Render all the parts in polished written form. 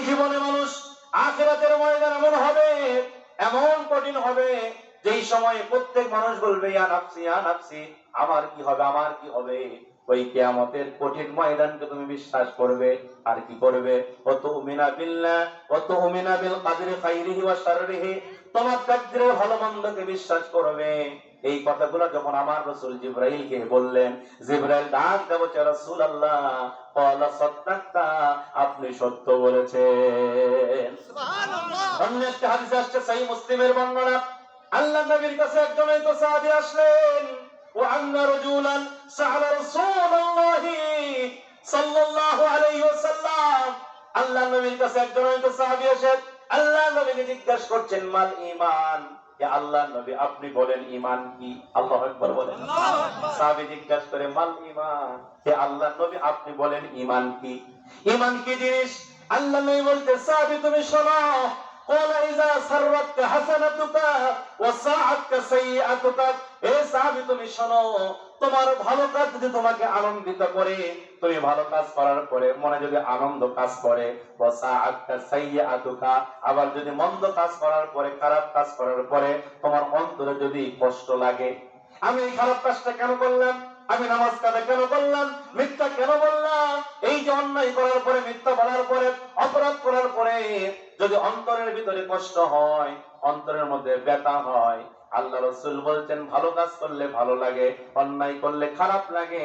জীবনে মানুষ আখিরাতের ময়দান এমন হবে, এমন কঠিন হবে, যেই সময় প্রত্যেক মানুষ বলবে ইয়া নাফসি ইয়া নাফসি, আমার কি হবে আমার কি হবে। ওই কিয়ামতের কঠিন ময়দানকে তুমি বিশ্বাস করবে আর কি করবে, ওয়া তুমিনা বিল্লাহ ওয়া তুমিনা বিল কদরি খাইরিহি ওয়া শাররিহি, তোমার তাকদীরের ভালো মন্দকে বিশ্বাস করবে। এই কথাগুলো যখন আমার রাসূল জিবরাইলকে বললেন, জিবরাইল ডাক দিয়ে বলছে রাসূলুল্লাহ ক্বালা সাদাক্তা, আপনি সত্য বলেছেন। সুবহানাল্লাহ। অন্য একটা হাদিস আসছে সহিহ মুসলিমের বর্ণনা, আল্লাহর নবীর কাছে একজন সাহাবী আসলেন, ওয়া আন্না রাজুলান সাআলা রাসূলুল্লাহ সাল্লাল্লাহু আলাইহি ওয়াসাল্লাম, আল্লাহর নবীর কাছে একজন সাহাবী এসে আল্লাহর নবীকে জিজ্ঞাসা করছেন মাল ঈমান, হে আল্লাহর নবী আপনি বলেন ঈমান কি। আল্লাহু আকবার বলেন। আল্লাহু আকবার। সাহাবী জিজ্ঞাসা করে মাল ঈমান, হে আল্লাহর নবী আপনি বলেন ঈমান কি। ঈমান কি জিনিস? আল্লাহর নবী বলতে সাহাবী তুমি শোনো, قال اذا سرتك حسنتك وساءتك سيئتك, এ সাহাবী তুমি শোনো, তোমার ভালো কাজ যদি তোমাকে আনন্দিত করে, তুমি ভালো কাজ করার পরে মনে যদি আনন্দ কাজ করে, ওয়াসাআতকা সাইয়্যাতুকা, আবার যদি মন্দ কাজ করার পরে খারাপ কাজ করার পরে তোমার অন্তরে যদি কষ্ট লাগে, আমি এই খারাপ কাজটা কেন করলাম, আমি নামাজ কাজা কেন করলাম, মিথ্যা কেন বললাম, এই যে অন্যায় করার পরে মিথ্যা বলার পরে অপরাধ করার পরে যদি অন্তরের ভিতরে কষ্ট হয়, অন্তরের মধ্যে ব্যথা হয়, আল্লাহ রাসূল বলছেন ভালো কাজ করলে ভালো লাগে, অন্যায় করলে খারাপ লাগে,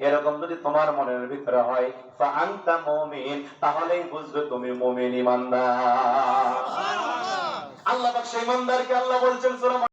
এরকম যদি তোমার মনের ভিতরে হয় ফা আনতা মুমিন, তাহলেই বুঝবে তুমি মুমিন ইমানদার। আল্লাহ পাক সেই ইমানদারকে আল্লাহ বলছেন সূরা